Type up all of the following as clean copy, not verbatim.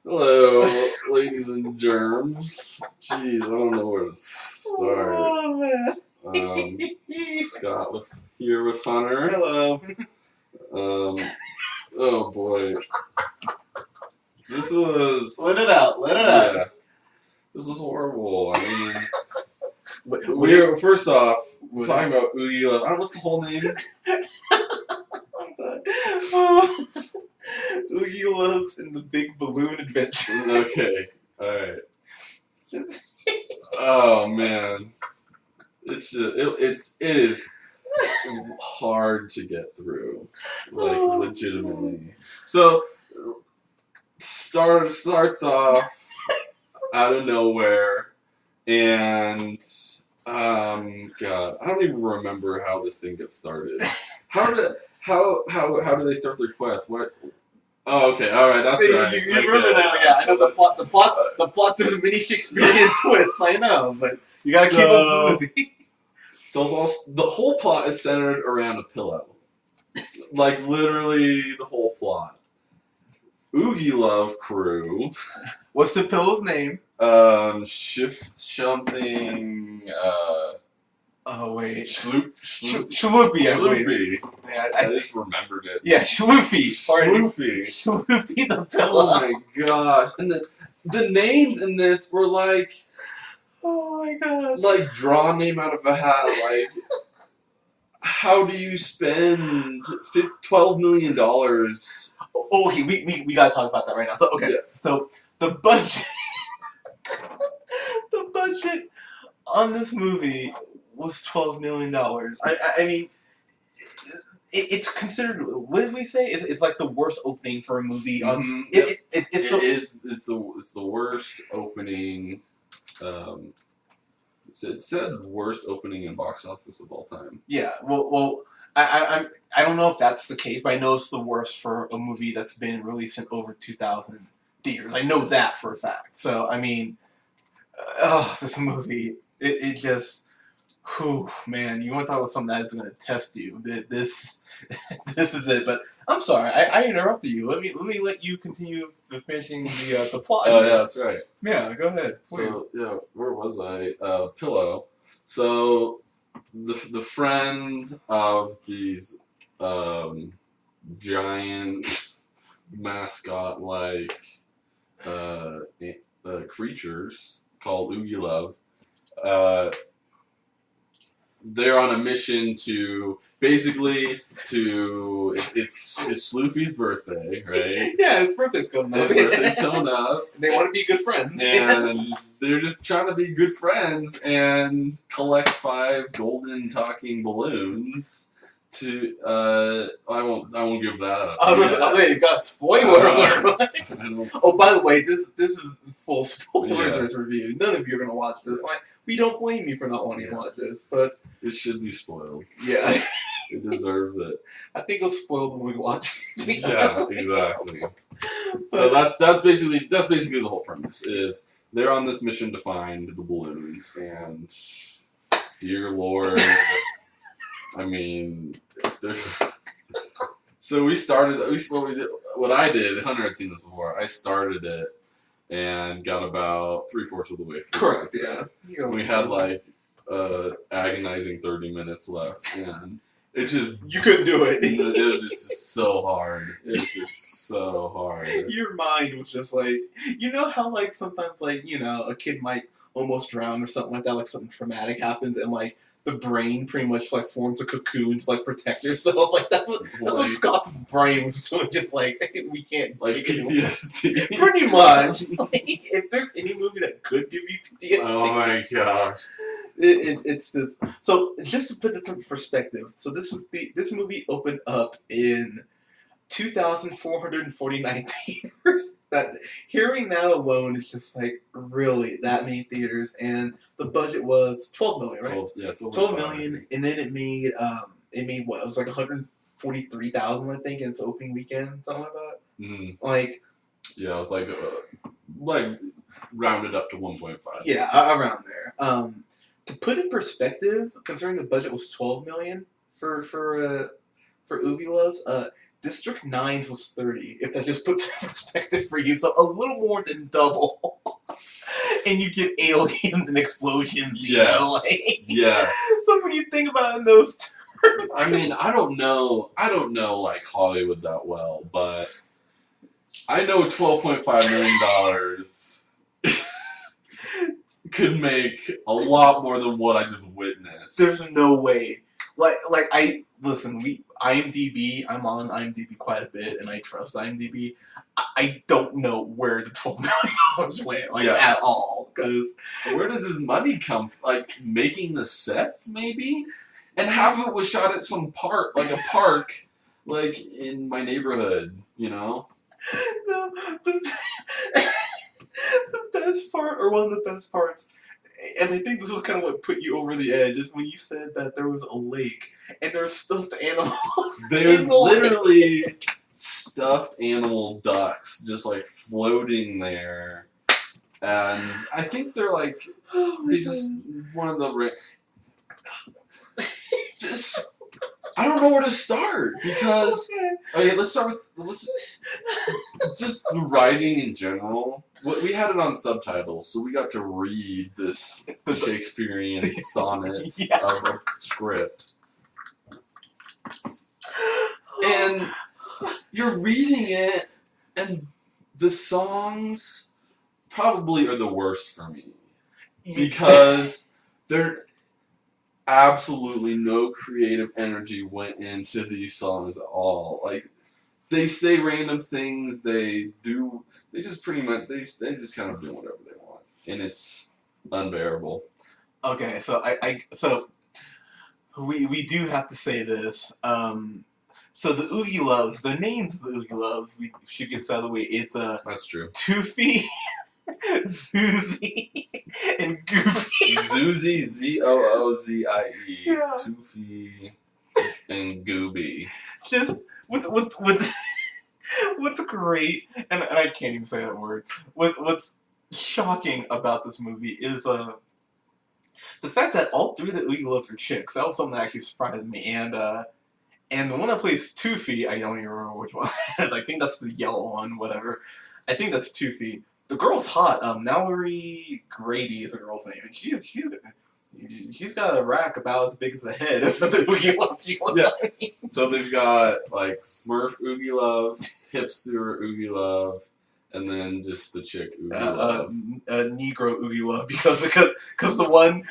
Hello, ladies and germs. Jeez, I don't know where to start. Oh man. Scott here with Hunter. Hello. Oh boy, this was. Let it out. Let it out. Yeah, this was horrible. I mean, we're first off talking about Oogieloves. I don't know what's the whole name. I'm sorry. Oogieloves and the Big Balloon Adventure. Okay, all right. Oh man, it's just it is hard to get through, like legitimately. So starts off out of nowhere, and God, I don't even remember how this thing gets started. How do they start their quest? What? Oh, okay, all right, that's right. You remember now? Yeah, I know the plot. The plot. There's many Shakespearean twists. I know, but you gotta keep up with the movie. So the whole plot is centered around a pillow, like literally the whole plot. Oogieloves crew. What's the pillow's name? Shift something. Oh wait, Shloopy. Shloopy. Yeah, I just remembered it. Yeah, Shloopy. Shloopy the pillow. Oh my gosh! And the names in this were like. Oh my gosh. Like, draw a name out of a hat. Like, how do you spend $12 million? Oh, okay, we gotta talk about that right now. So, okay, yeah. So the budget, the budget on this movie was $12 million. I mean, it's considered. What did we say? It's like the worst opening for a movie. It's the worst opening. It said worst opening in box office of all time. Yeah, well, I don't know if that's the case, but I know it's the worst for a movie that's been released in over 2,000 theaters. I know that for a fact. So I mean, this movie, it just, whew, man, you want to talk about something that's going to test you? This is it. But I'm sorry, I interrupted you. Let me let you continue finishing the plot. Oh yeah, that's right. Yeah, go ahead. Please. So yeah, where was I? Pillow. So the friend of these giant mascot like creatures called Oogieloves. They're on a mission to basically it's Sloofy's birthday, right? Yeah, his birthday's coming up. They want to be good friends, and they're just trying to be good friends and collect 5 golden talking balloons. To I won't give that up. I was saying, you got spoiler alert. Oh, by the way, this is full spoilers review. None of you are gonna watch this. Like, we don't blame you for not wanting to watch this, but it should be spoiled. Yeah, it deserves it. I think it'll spoil when we watch it. Yeah, exactly. So that's basically the whole premise. Is they're on this mission to find the balloons, and dear Lord. I mean, so we started. What I did. Hunter had seen this before. I started it and got about 3/4 of the way through. Correct. Yeah. We had like agonizing 30 minutes left, and it just you couldn't do it. It was just so hard. It was just so hard. Your mind was just like, you know how like sometimes like a kid might almost drown or something like that, like something traumatic happens and like. The brain pretty much like forms a cocoon to like protect yourself. Like that's what Scott's brain was doing. Just like we can't like PTSD. Pretty much. Like, if there's any movie that could give you PTSD, oh my gosh, it's just so. Just to put this in perspective, so this movie opened up in 2,449 theaters. That hearing that alone is just like really that many theaters, and the budget was $12 million, right? 12 million, and then it made what? It was like 143,000, I think, in its opening weekend, something like that. Mm-hmm. Like, yeah, it was like rounded up to 1.5. Yeah, around there. To put in perspective, considering the budget was $12 million for Oogieloves, District 9's was 30. If that just puts in perspective for you, so a little more than double. And you get aliens and explosions, you know? Like, Yes. So when you think about it in those terms. I mean, I don't know like Hollywood that well, but I know $12.5 million could make a lot more than what I just witnessed. There's no way. IMDb. I'm on IMDb quite a bit, and I trust IMDb. I don't know where the $12 million went, at all. Because where does this money come from? Like, making the sets, maybe? And half of it was shot at some park, like a park, like, in my neighborhood, you know? No, the best part, or one of the best parts, and I think this was kind of what put you over the edge, is when you said that there was a lake, and there were stuffed animals. There's literally stuffed animal ducks just, like, floating there. And I think they're, like, one of the... Just... I don't know where to start, because... Okay, let's start with... just the writing in general. We had it on subtitles, so we got to read this Shakespearean sonnet of a script. And you're reading it, and the songs probably are the worst for me. Because they're... absolutely no creative energy went into these songs at all. Like, they say random things, they just pretty much, they just kind of do whatever they want. And it's unbearable. Okay, so we do have to say this. So the Oogieloves, the names of the Oogieloves, we should get this out of the way. It's That's true. Toofy, Zoozy, and Goofy. Zoozy, Zoozie. Yeah. Toofy and Gooby. Just what's great, and I can't even say that word. What's shocking about this movie is the fact that all three of the Oogieloves are chicks. That was something that actually surprised me. And the one that plays Toofy, I don't even remember which one. I think that's the yellow one, whatever. I think that's Toofy. The girl's hot. Mallory Grady is the girl's name, and she's got a rack about as big as the head of the Oogieloves. Yeah. So they've got like Smurf Oogieloves, hipster Oogieloves, and then just the chick Oogieloves. Negro Oogieloves because one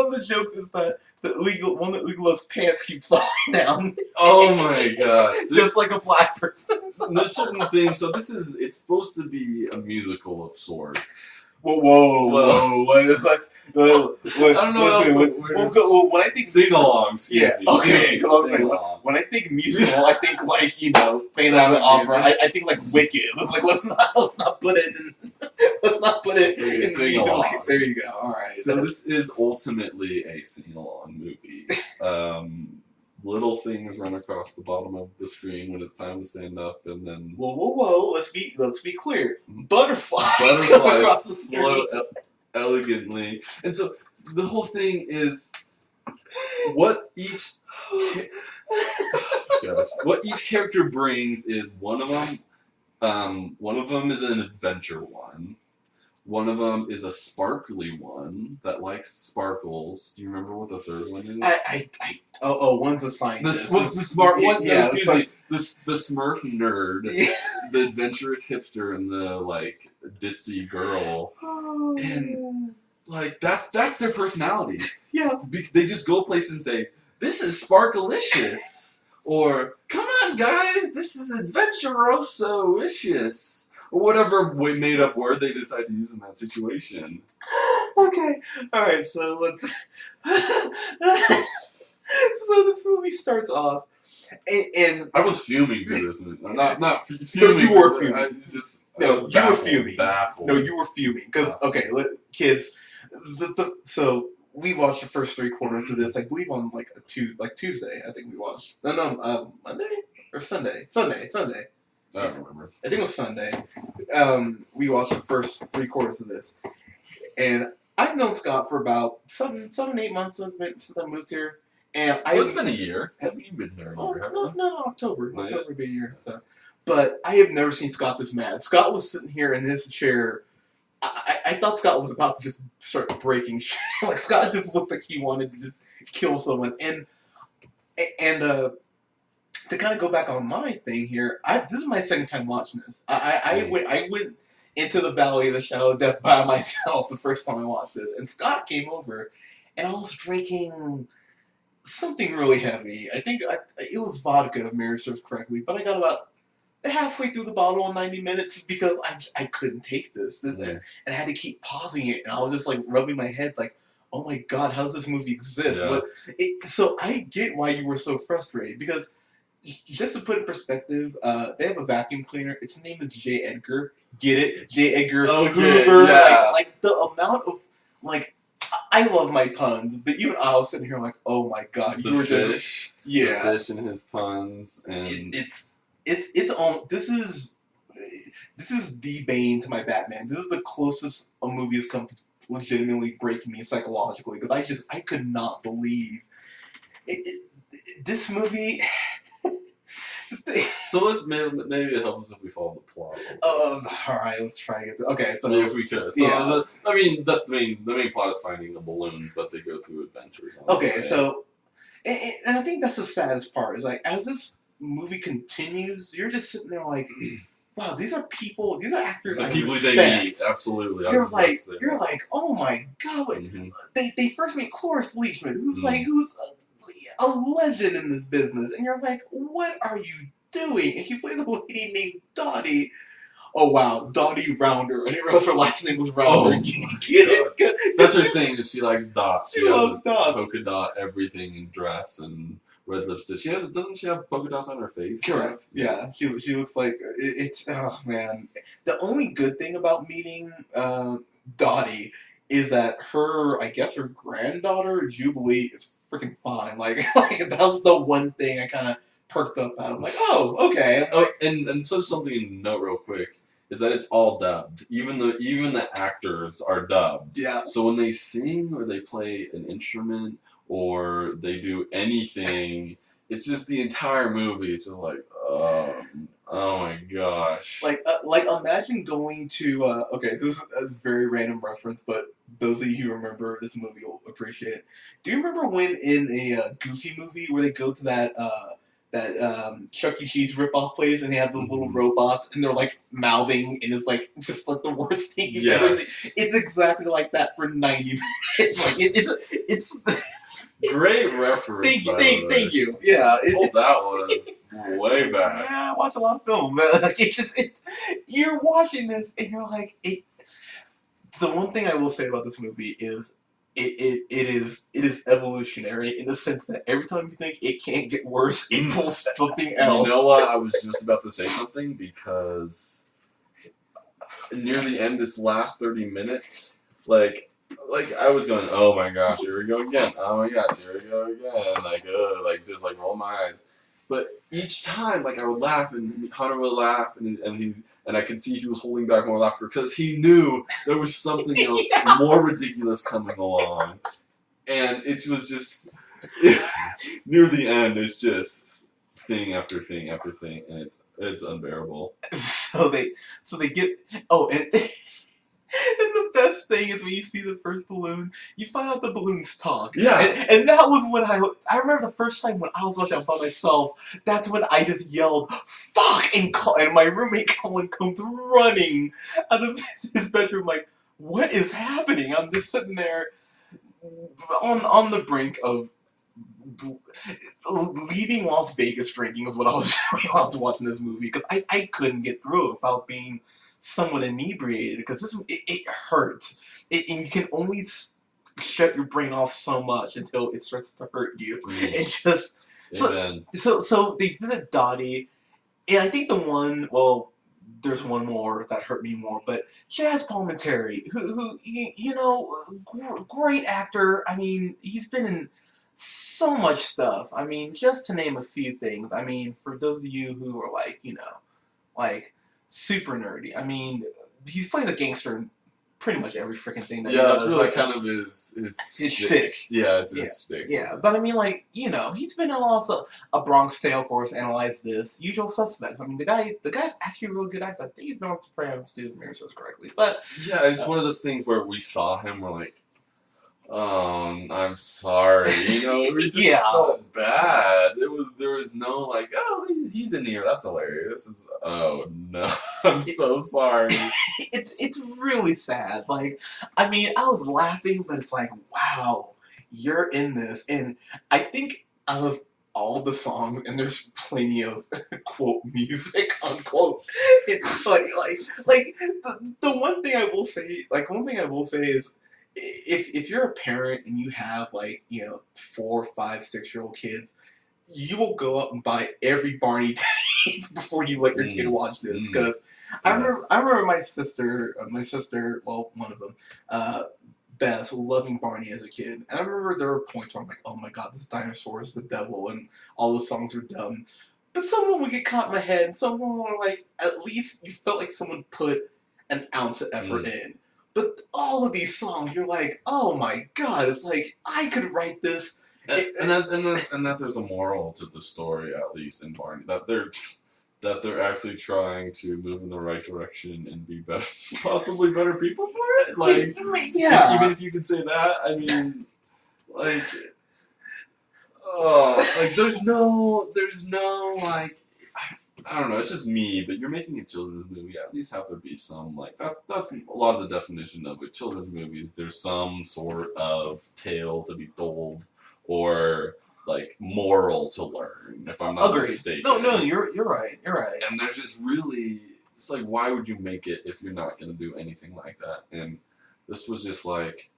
of the jokes is that one of the Oogieloves' pants keeps falling down. Oh my gosh! Just like a black person. There's certain things. So it's supposed to be a musical of sorts. Whoa! I don't know. When I think sing-along, when I think musical, I think like Phantom of the Opera. I think like Wicked. It's like let's not put it in the musical. There you go. All right. So this is ultimately a sing-along movie. Little things run across the bottom of the screen when it's time to stand up, and then whoa! Let's be clear. Butterflies float elegantly, and so the whole thing is what each character brings is one of them is an adventure one. One of them is a sparkly one that likes sparkles. Do you remember what the third one is? One's a scientist. What's the smart one? Yeah, excuse me. The Smurf nerd, the adventurous hipster, and the like ditzy girl. Oh, and like that's their personality. Yeah. They just go places and say, "This is sparkalicious," or "Come on, guys, this is adventuroso-icious." Or whatever made up word they decide to use in that situation. Okay. Alright, so let's... So this movie starts off, and... I was fuming for this movie. Not fuming. No, you were fuming. You were fuming. Baffled. No, you were fuming. Because, kids, so we watched the first 3 quarters of this, I believe on Tuesday, I think we watched. No, Monday? Or Sunday? Sunday. I don't remember. I think it was Sunday. We watched the first 3 quarters of this. And I've known Scott for about 7, 8 months since I moved here. And Well, it's been a year. Haven't you been here a Oh, year, have no, you? no, no, October. Not yet? October would be a year. So. But I have never seen Scott this mad. Scott was sitting here in his chair. I thought Scott was about to just start breaking shit. Like, Scott just looked like he wanted to just kill someone. And to kind of go back on my thing here, this is my second time watching this. I went into the Valley of the Shadow of Death by myself the first time I watched this. And Scott came over, and I was drinking something really heavy. I think it was vodka, if memory serves correctly. But I got about halfway through the bottle in 90 minutes because I couldn't take this. And I had to keep pausing it. And I was just like rubbing my head like, oh my god, how does this movie exist? Yeah. So I get why you were so frustrated because just to put in perspective, they have a vacuum cleaner. Its name is J. Edgar. Get it? J. Edgar Okay, Hoover. yeah. Like the amount of like I love my puns, but even I was sitting here like, oh my god, The you were fish. just yeah. The fish and his puns and It's on. This is the bane to my Batman. This is the closest a movie has come to legitimately breaking me psychologically because I could not believe this movie. So maybe it helps if we follow the plot. All right, let's try and get through. Okay, so If we could. So yeah. the main plot is finding the balloons, but they go through adventures. Okay, so and I think that's the saddest part is like as this movie continues, you're just sitting there like, wow, these are people, these are actors the I people respect. they meet, absolutely. You're like, oh my god! Mm-hmm. They first meet Cloris Leachman, who's a legend in this business, and you're like, what are you doing? And she plays a lady named Dottie. Oh wow, Dottie Rounder. I didn't realize her last name was Rounder. Oh, Get it? That's her thing. She likes dots. She loves dots. Polka dot everything in dress and red lipstick. Doesn't she have polka dots on her face? Correct. Yeah. She looks like it's. Oh man. The only good thing about meeting Dottie is that I guess her granddaughter Jubilee is freaking fine. Like that was the one thing I kind of perked up at. I'm like, oh, okay. And so something to note real quick is that it's all dubbed. Even the actors are dubbed. Yeah. So when they sing or they play an instrument or they do anything, it's just the entire movie. It's just like, oh my gosh. Like imagine going to okay, this is a very random reference, but those of you who remember this movie will appreciate it. Do you remember when in a Goofy movie where they go to that Chuck E. Cheese ripoff place and they have those little robots and they're like mouthing and it's like just like the worst thing you've ever seen. It's exactly like that for 90 minutes. Like it's great reference. Thank you. Yeah, that one way back. Yeah, I watch a lot of film. Like you're watching this and you're like the one thing I will say about this movie is it is evolutionary in the sense that every time you think it can't get worse, it pulls something else. You know what? I was just about to say something because near the end, this last 30 minutes, like I was going, oh my gosh, here we go again. Oh my gosh, here we go again. Like just like roll my eyes. But each time, like I would laugh and Hunter would laugh, and I could see he was holding back more laughter because he knew there was something else more ridiculous coming along, and it was just near the end. It's just thing after thing after thing, and it's unbearable. So they get and the best thing is when you see the first balloon, you find out the balloons talk. Yeah. And that was when I remember the first time when I was watching it by myself, that's when I just yelled, fuck! And my roommate Colin comes running out of his bedroom like, what is happening? I'm just sitting there on the brink of leaving Las Vegas drinking is what I was doing while I was watching this movie because I couldn't get through it without being somewhat inebriated because it hurts. And you can only shut your brain off so much until it starts to hurt you. And just so they visit Dottie, and I think there's one more that hurt me more, but Jazz Palminteri, who great actor. I mean, he's been in so much stuff. I mean, just to name a few things. I mean, for those of you who are like super nerdy. I mean, he's playing a gangster in pretty much every freaking thing that he Yeah, does. that's really Like, kind of his shtick. Yeah, it's Yeah. his shtick. Yeah, but I mean, like, you know, he's been in also A Bronx Tale, of course, Analyze This, Usual Suspects. I mean, the guy's actually a real good actor. I think he's been on Sopranos too, if memory serves correctly. But Yeah, it's one of those things where we saw him, we're like, oh, I'm sorry. You know, we just Yeah. felt bad. There was no like, oh, he's in here. That's hilarious. It's, oh no, I'm so sorry. it's really sad. Like, I mean, I was laughing, but it's like, wow, you're in this, and I think out of all the songs, and there's plenty of quote music unquote. It's like the one thing I will say, is, if you're a parent and you have, like, you know, 4, 5, 6-year-old kids, you will go out and buy every Barney tape before you let your kid watch this, because I remember my sister, well, one of them, Beth, loving Barney as a kid, and I remember there were points where I'm like, oh my god, this dinosaur is the devil, and all the songs were dumb. But some of them would get caught in my head, and some of them were like, at least you felt like someone put an ounce of effort in. But all of these songs, you're like, oh my god, it's like, I could write this. And that there's a moral to the story, at least in Barney, that they're actually trying to move in the right direction and be better, possibly better people for it. Like, yeah, even if you could say that, I mean, like, oh, like there's no like, I don't know. It's just me, but you're making a children's movie. At least have there be some, like, that's a lot of the definition of it. Children's movies, there's some sort of tale to be told, or like moral to learn. If I'm not mistaken. No, you're right. You're right. And there's just really, it's like, why would you make it if you're not gonna do anything like that? And this was just like,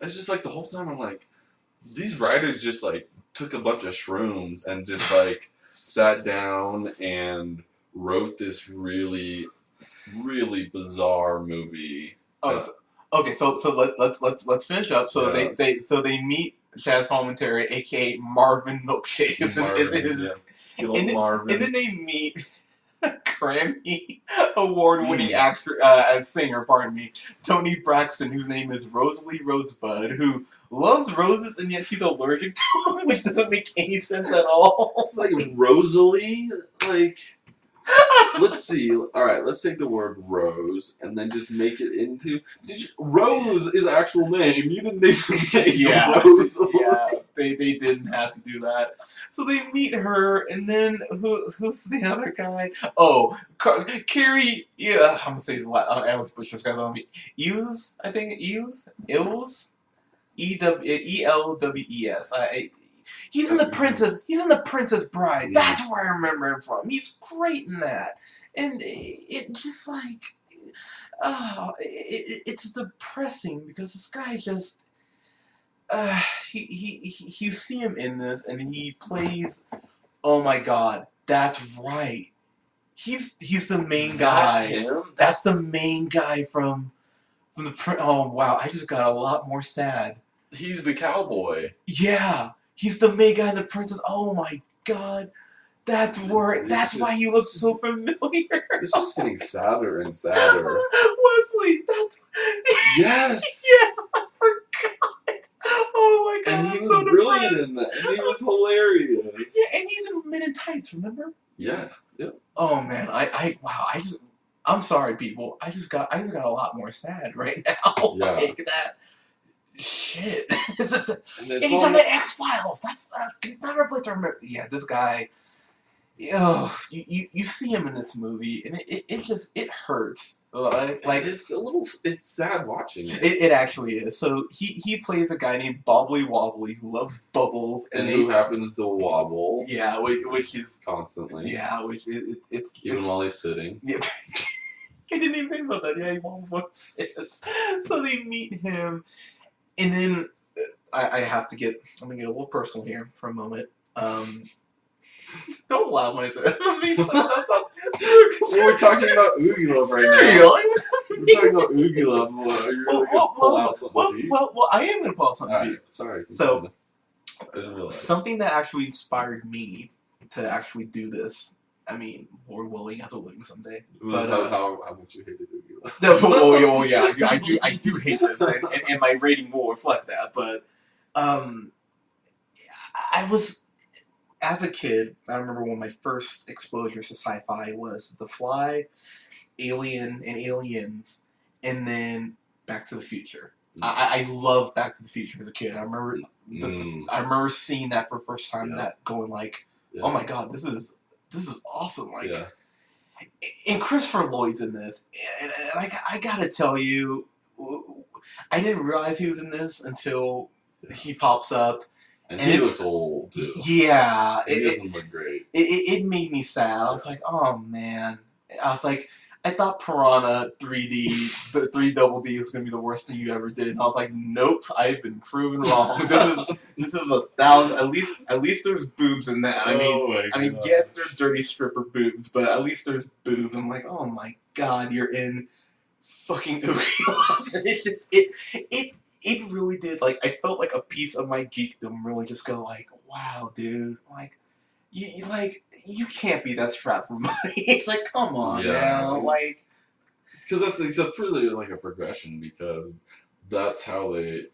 it's just like the whole time I'm like, these writers just like took a bunch of shrooms and just like sat down and wrote this really, really bizarre movie. Okay, so let's finish up. So they meet Chaz Palminteri, aka Marvin Milkshake. Marvin. And then they meet Grammy award-winning actor, singer, pardon me, Toni Braxton, whose name is Rosalie Rosebud, who loves roses and yet she's allergic to them, which doesn't make any sense at all. It's like Rosalie, like. Let's see. All right, let's take the word rose and then just make it into. Rose is an actual name. You didn't need to make Rose. Yeah, they didn't have to do that. So they meet her, and then who's the other guy? Oh, Carrie. Yeah, I'm gonna say his last. I always butcher this guy. Ews, I think Ews. Elwes. He's in the Princess. He's in the Princess Bride. That's where I remember him from. He's great in that, and it just like, it's depressing because this guy just, you see him in this, and he plays. Oh my God, that's right. He's the main guy. That's him. That's the main guy from the. Oh wow, I just got a lot more sad. He's the cowboy. Yeah. He's the main guy in The Princess. Oh my God, that's why he looks so familiar. It's just getting sadder and sadder. Wesley, that's yes. Yeah, I forgot. Oh my God, and he was brilliant in that. And he was hilarious. Yeah, and he's in Men in Tights. Remember? Yeah. Yep. Oh man, I'm sorry, people. I just got a lot more sad right now. Yeah. Like that. Shit. And he's on the X-Files. That's never put to remember. Yeah, this guy. You see him in this movie, and it hurts. Like it's sad watching it. It actually is. So he plays a guy named Bobbly Wobbly who loves bubbles, and who happens to wobble. Yeah, which is constantly. Yeah, which it's even while he's sitting. Yeah. I didn't even think about that. Yeah, he wobbles when he sits. So they meet him. And then I'm gonna get a little personal here for a moment. Don't laugh when I say that. We're talking about Oogieloves right now. We're talking about Oogieloves. You're really gonna pull out something. Well, I am gonna pull out something. Right, sorry. So, I didn't realize. Something that actually inspired me to actually do this. I mean, Lord willing, as a living someday. But how much you hated Oogieloves. No, yeah, I do hate this, and my rating will reflect that. But um, I was as a kid. I remember when my first exposure to sci-fi was The Fly, Alien, and Aliens, and then Back to the Future. I love Back to the Future as a kid. I remember seeing that for the first time. Yeah. That going like, Yeah. oh my god, this is awesome. Like, Yeah. and Christopher Lloyd's in this, and I gotta tell you, I didn't realize he was in this until he pops up. And he looks old too. Yeah, He doesn't look great. it made me sad. I was like, oh man. I was like, I thought Piranha 3D, the 3 Double D was gonna be the worst thing you ever did. And I was like, nope, I've been proven wrong. This is 1,000. At least there's boobs in that. I mean, yes, they're dirty stripper boobs, but at least there's boobs. I'm like, oh my god, you're in fucking Oogieloves. It really did. Like, I felt like a piece of my geekdom really just go like, wow, dude, like. You can't be that strapped for money. It's like, come on now, like. Because that's really like a progression, because that's how they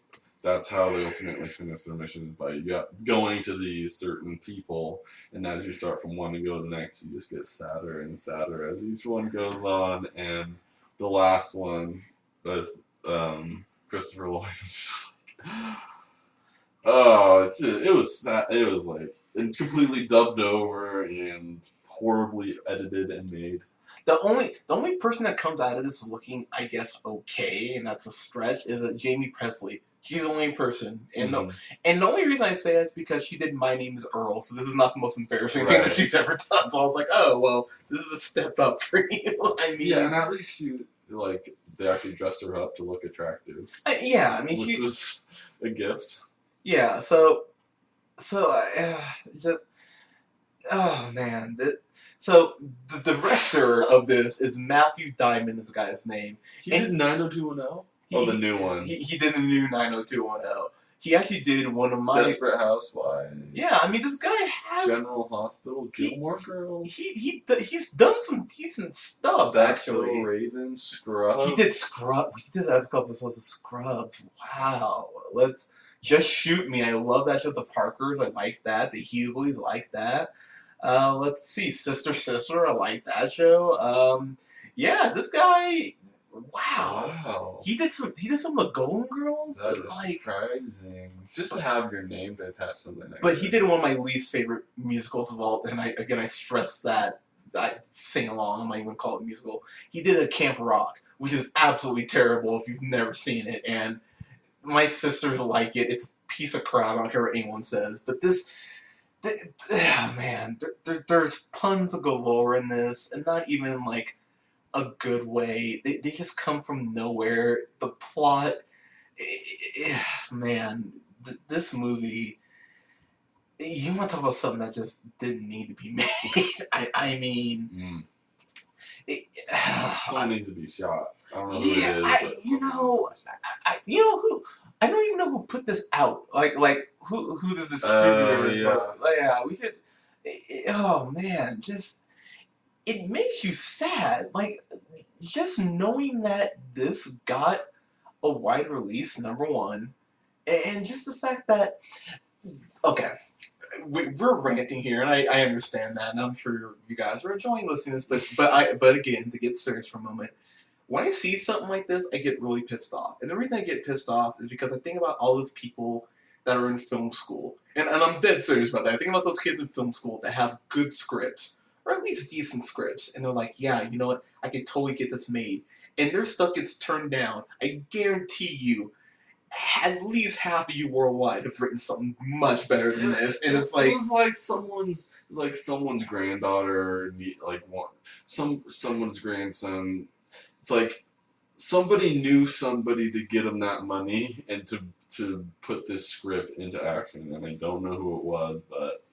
ultimately finish their missions, by going to these certain people, and as you start from one and go to the next, you just get sadder and sadder as each one goes on, and the last one with Christopher Lloyd was just like, oh, it was sad. It was like completely dubbed over and horribly edited and made. The only person that comes out of this looking, I guess, okay, and that's a stretch, is Jamie Presley. She's the only person, and the only reason I say that is because she did My Name Is Earl, so this is not the most embarrassing thing that she's ever done. So I was like, oh well, this is a step up for you. I mean, yeah, and at least they actually dressed her up to look attractive. Which was a gift. Yeah, so just, oh man, so the director of this is Matthew Diamond, is the guy's name. He did 90210. Oh, the new one. He did the new 90210. He actually did one of my Desperate Housewives. Yeah, I mean, this guy has General Hospital, Gilmore Girls. He's done some decent stuff. Actually, Raven, Scrubs. He did Scrubs. He did a couple episodes of Scrubs. Wow, let's Just Shoot Me. I love that show. The Parkers, I like that. The Hughleys, like that. Let's see, Sister Sister, I like that show. Yeah, this guy. Wow. He did some of the Golden Girls. That is surprising. Just to have your name to attach something like that. But he did one of my least favorite musicals of all, and I stress that. I sing along, I might even call it musical. He did a Camp Rock, which is absolutely terrible if you've never seen it, and my sisters like it. It's a piece of crap, I don't care what anyone says. But man, there's puns galore in this, and not even like a good way. They just come from nowhere. The plot, man, this movie. You want to talk about something that just didn't need to be made? I mean, someone needs to be shot. I don't know who it is. You know who? I don't even know who put this out. Like who the distributor is. Yeah, we should. Oh man, just. It makes you sad, like, just knowing that this got a wide release, number one, and just the fact that, okay, we're ranting here, and I understand that, and I'm sure you guys are enjoying listening to this, but again, to get serious for a moment, when I see something like this, I get really pissed off, and the reason I get pissed off is because I think about all those people that are in film school, and I'm dead serious about that. I think about those kids in film school that have good scripts, or at least decent scripts, and they're like, yeah, you know what, I could totally get this made. And their stuff gets turned down. I guarantee you, at least half of you worldwide have written something much better than this. And it's like... It was like someone's granddaughter, like someone's grandson. It's like somebody knew somebody to get them that money and to put this script into action, and I don't know who it was, but...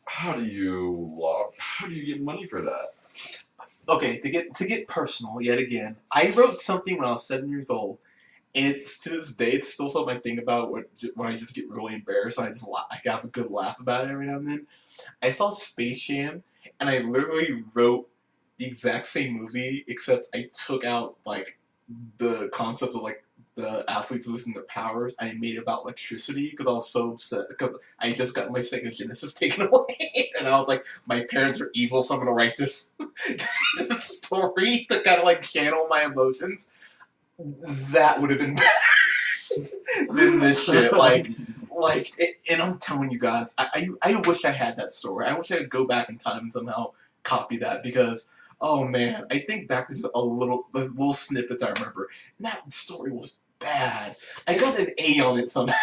How do you get money for that? Okay, to get personal yet again, I wrote something when I was 7 years old, and it's to this day it's still something I think about when I just get really embarrassed. I have a good laugh about it every now and then. I saw Space Jam, and I literally wrote the exact same movie, except I took out like the concept of like the athletes losing their powers. I made it about electricity because I was so upset because I just got my Sega Genesis taken away, and I was like, my parents are evil, so I'm gonna write this this story to kind of like channel my emotions. That would have been better than this shit. And I'm telling you guys, I wish I had that story. I wish I could go back in time and somehow copy that because, oh man, I think back to just the little snippets I remember. And that story was bad. I got an A on it somehow.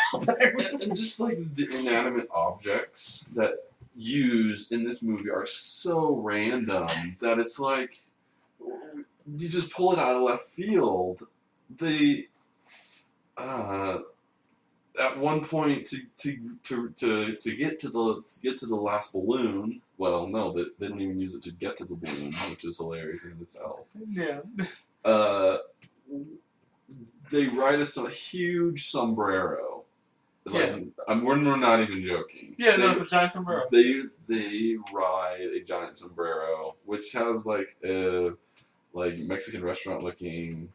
And just like the inanimate objects that used in this movie are so random that it's like you just pull it out of left field. They at one point to get to the last balloon. Well, no, they don't even use it to get to the balloon, which is hilarious in itself. Yeah. They ride a huge sombrero. Yeah. We're not even joking. Yeah, no, it's a giant sombrero. They ride a giant sombrero, which has like a Mexican restaurant looking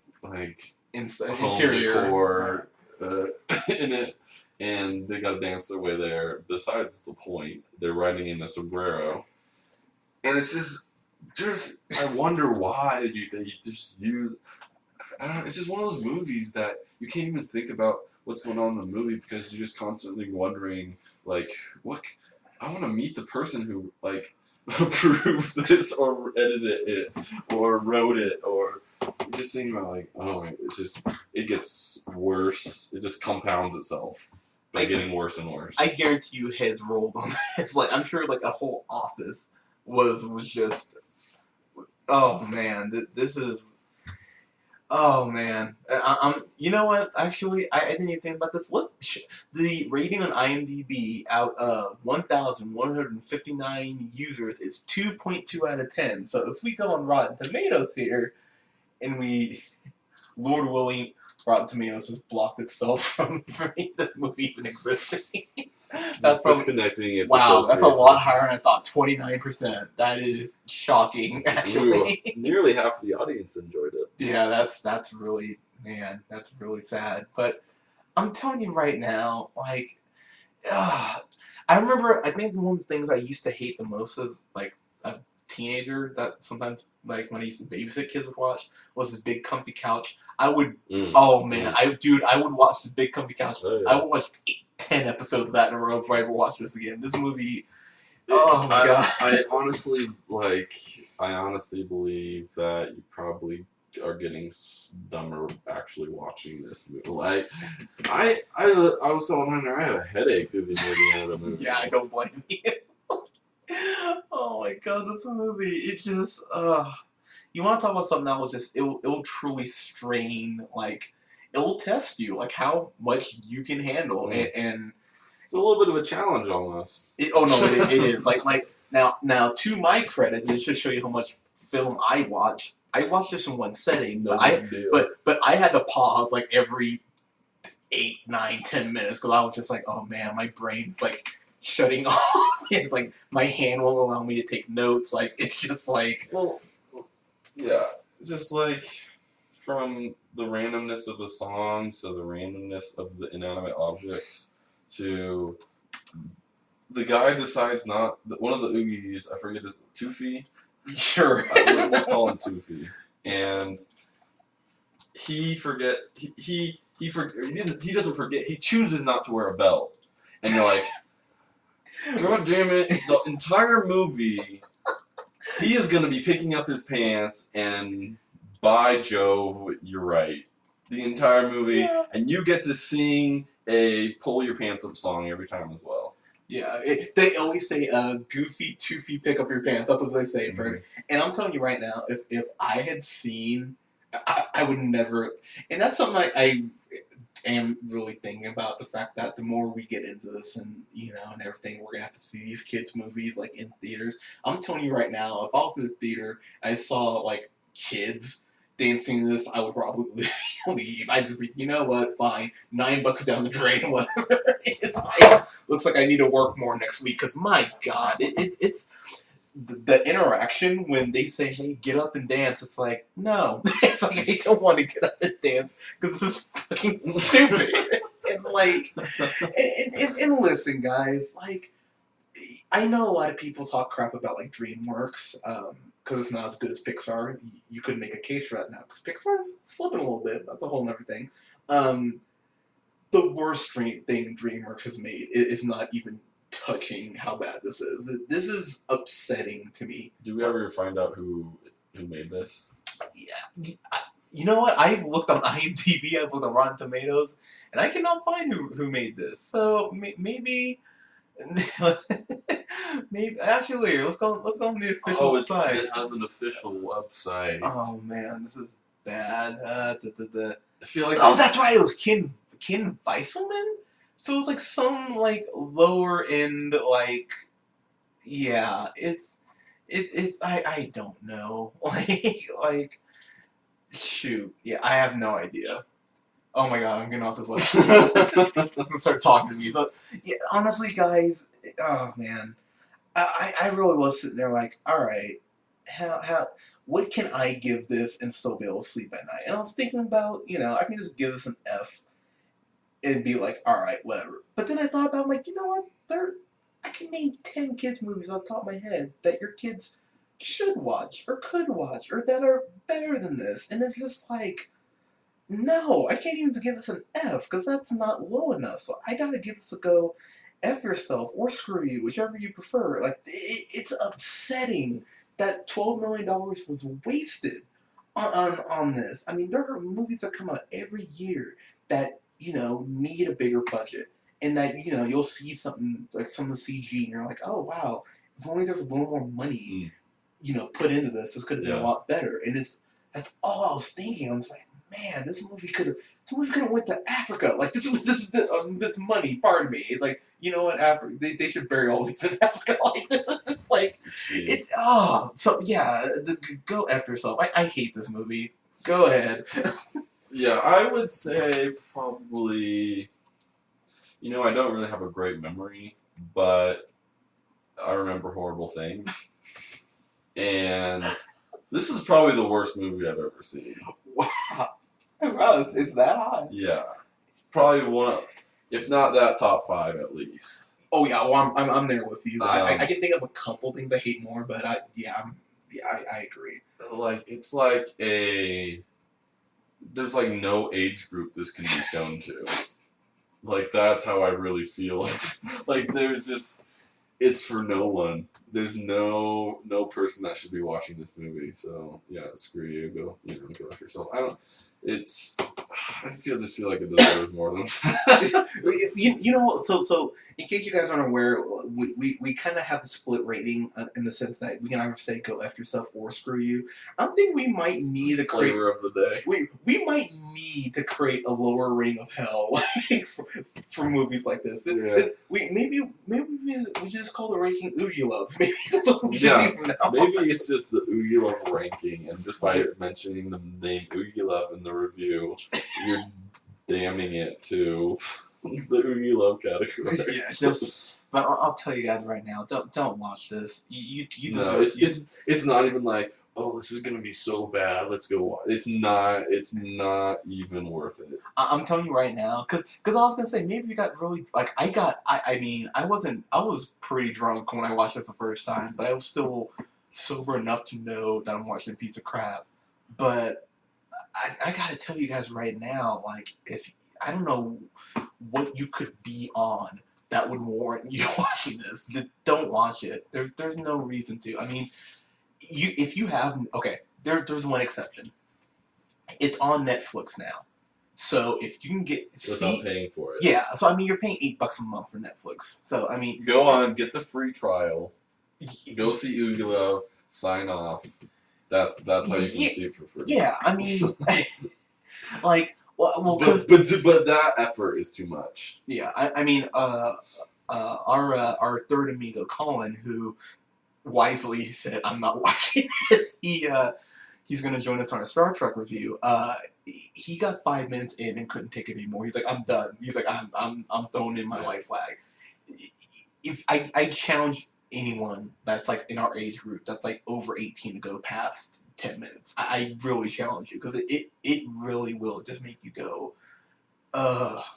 interior decor, in it, and they gotta dance their way there. Besides the point, they're riding in a sombrero, and it's just I wonder why they just use. I don't know, it's just one of those movies that you can't even think about what's going on in the movie because you're just constantly wondering, like, what? I want to meet the person who like approved this or edited it or wrote it or just thinking about like, oh, it gets worse. It just compounds itself by getting worse and worse. I guarantee you, heads rolled on this. Like I'm sure, like a whole office was just. Oh man, this is. Oh man, I'm. You know what? Actually, I didn't even think about this. The rating on IMDb out of 1,159 users is 2.2 out of 10. So if we go on Rotten Tomatoes here, and we, Lord willing, Rotten Tomatoes has blocked itself from this movie even existing. That's disconnecting its wow, that's a lot higher than I thought. 29%. That is shocking. Actually, nearly half the audience enjoyed it. Yeah, that's really sad. But I'm telling you right now, like, I remember. I think one of the things I used to hate the most as like a teenager that sometimes like when I used to babysit kids would watch was this big comfy couch. I would. Oh man, I would watch the big comfy couch. Oh, yeah. I would watch 10 episodes of that in a row before I ever watch this again. This movie. Oh my god! I honestly believe that you probably are getting dumber actually watching this movie. Like, I was telling Hunter I had a headache through the end of the movie. Yeah, I don't blame you. Oh my god, this movie! It just you want to talk about something that will just it'll truly strain, like it'll test you, like how much you can handle, and it's a little bit of a challenge almost. It is like now to my credit, it should show you how much film I watch. I watched this in one setting, but I had to pause like every 8, 9, 10 minutes because I was just like, oh man, my brain's like shutting off. It's like my hand won't allow me to take notes. Like it's just like, well, yeah, it's just like from the randomness of the songs to the randomness of the inanimate objects to the guy decides not one of the Oogies. I forget his Toofy. Sure. We'll call him Toofy. And he forgets. He doesn't forget. He chooses not to wear a belt. And you're like, God damn it! The entire movie, he is going to be picking up his pants, and by Jove, you're right. The entire movie, and you get to sing a "Pull Your Pants Up" song every time as well. Yeah, they always say, "Goofy, Toofy, pick up your pants." That's what they say. Mm-hmm. And I'm telling you right now, if I had seen, I would never. And that's something I am really thinking about, the fact that the more we get into this and and everything, we're gonna have to see these kids' movies like in theaters. I'm telling you right now, if I was in the theater, I saw like kids dancing this, I would probably leave. I'd just be, you know what, fine, $9 down the drain, whatever. Looks like I need to work more next week because my God, it's the interaction when they say, "Hey, get up and dance," it's like, no, it's like I don't want to get up and dance because this is fucking stupid. And like, and listen, guys, like, I know a lot of people talk crap about like DreamWorks because it's not as good as Pixar. You could make a case for that now because Pixar's slipping a little bit. That's a whole other thing. Um, the worst thing DreamWorks has made is not even touching how bad this is. This is upsetting to me. Did we ever find out who made this? Yeah, you know what? I've looked on IMDb, I've looked on Rotten Tomatoes, and I cannot find who made this. So maybe, maybe actually, let's go on the official site. It has an official website. Oh man, this is bad. I feel like that's right. It was Ken Weisselman. So it was like some like lower end like, yeah. It's I don't know like shoot, yeah. I have no idea. Oh my god, I'm getting off this website. Let's start talking to me. So yeah, honestly, guys, oh man, I really was sitting there like, all right, how what can I give this and still be able to sleep at night? And I was thinking about, I can just give this an F and be like, all right, whatever. But then I thought about, like, you know what? I can name 10 kids movies off the top of my head that your kids should watch or could watch or that are better than this. And it's just like, no, I can't even give this an F because that's not low enough. So I gotta give this a go. F yourself or screw you, whichever you prefer. Like, it's upsetting that $12 million was wasted on this. I mean, there are movies that come out every year that need a bigger budget, and that you'll see something like some of the CG, and you're like, oh wow, if only there was a little more money, put into this could have been a lot better. And that's all I was thinking. I was like, man, this movie could have went to Africa. Like this money. Pardon me. It's like, you know what, Africa? They should bury all these in Africa. Like this. It's like it's so yeah. Go F yourself. I hate this movie. Go ahead. Yeah, I would say probably. I don't really have a great memory, but I remember horrible things. And this is probably the worst movie I've ever seen. Wow. Wow, it's that high. Yeah. Probably one, if not that, top 5 at least. Oh yeah, well I'm there with you. I can think of a couple things I hate more, but I agree. Like it's like there's like no age group this can be shown to. Like that's how I really feel. Like there's just, it's for no one. There's no person that should be watching this movie. So yeah, screw you. Go after yourself. I just feel like it deserves more than that. So in case you guys aren't aware, we kind of have a split rating in the sense that we can either say go F yourself or screw you. I'm thinking we might need to create flavor of the day. We might need to create a lower rating of hell for movies like this. Yeah. Maybe we just call the ranking Oogieloves. Maybe that's what we should do from now on. Maybe it's just the Oogieloves ranking, and just by mentioning the name Oogieloves in the review, you're damning it to the Oogieloves category. Yeah, but I'll tell you guys right now, don't watch this. You deserve. No, it's not even like, oh, this is gonna be so bad. Let's go watch. It's not even worth it. I'm telling you right now, because I was gonna say maybe you got really like I was pretty drunk when I watched this the first time, but I was still sober enough to know that I'm watching a piece of crap. But I gotta tell you guys right now, like if I don't know what you could be on that would warrant you watching this, just don't watch it. There's no reason to. I mean, if you have there's one exception. It's on Netflix now, so if you can get without paying for it. Yeah, so I mean you're paying $8 a month for Netflix. So I mean, go on, get the free trial. Go see Oogieloves, sign off. That's how you can see it for free. Yeah, I mean, like, well, but that effort is too much. Yeah, I mean, our third amigo Colin, who wisely said, "I'm not watching this." He's gonna join us on a Star Trek review. He got 5 minutes in and couldn't take it anymore. He's like, "I'm done." He's like, "I'm throwing in my white flag." If I challenge anyone that's like in our age group that's like over 18 to go past 10 minutes. I really challenge you because it really will just make you go,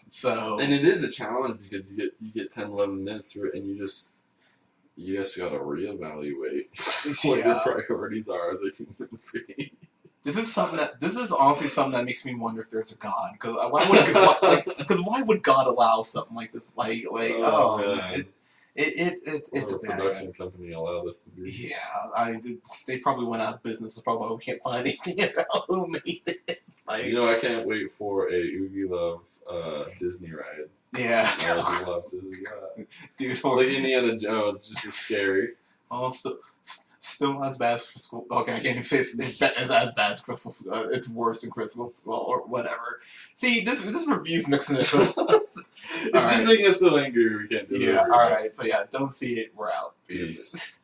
so. And it is a challenge because you get 10, 11 minutes through it, and you just gotta reevaluate what your Yeah. priorities are as a human being. This is honestly something that makes me wonder if there's a God. Because why would God allow something like this? Man. It's Or a a bad production company allow this to be. Yeah, they probably went out of business. It's probably why we can't find anything about who made it. You know, I can't wait for a Oogieloves Disney ride. Yeah, I would love to do that. dude. It's like Indiana Jones, just as scary. Oh, still not as bad as Crystal. Okay, I can't even say it's as bad as Crystal Skull. It's worse than Crystal Skull or whatever. See, this review's mixing it. It's just making us so angry we can't do it. Yeah, alright, so yeah, don't see it, we're out. Peace.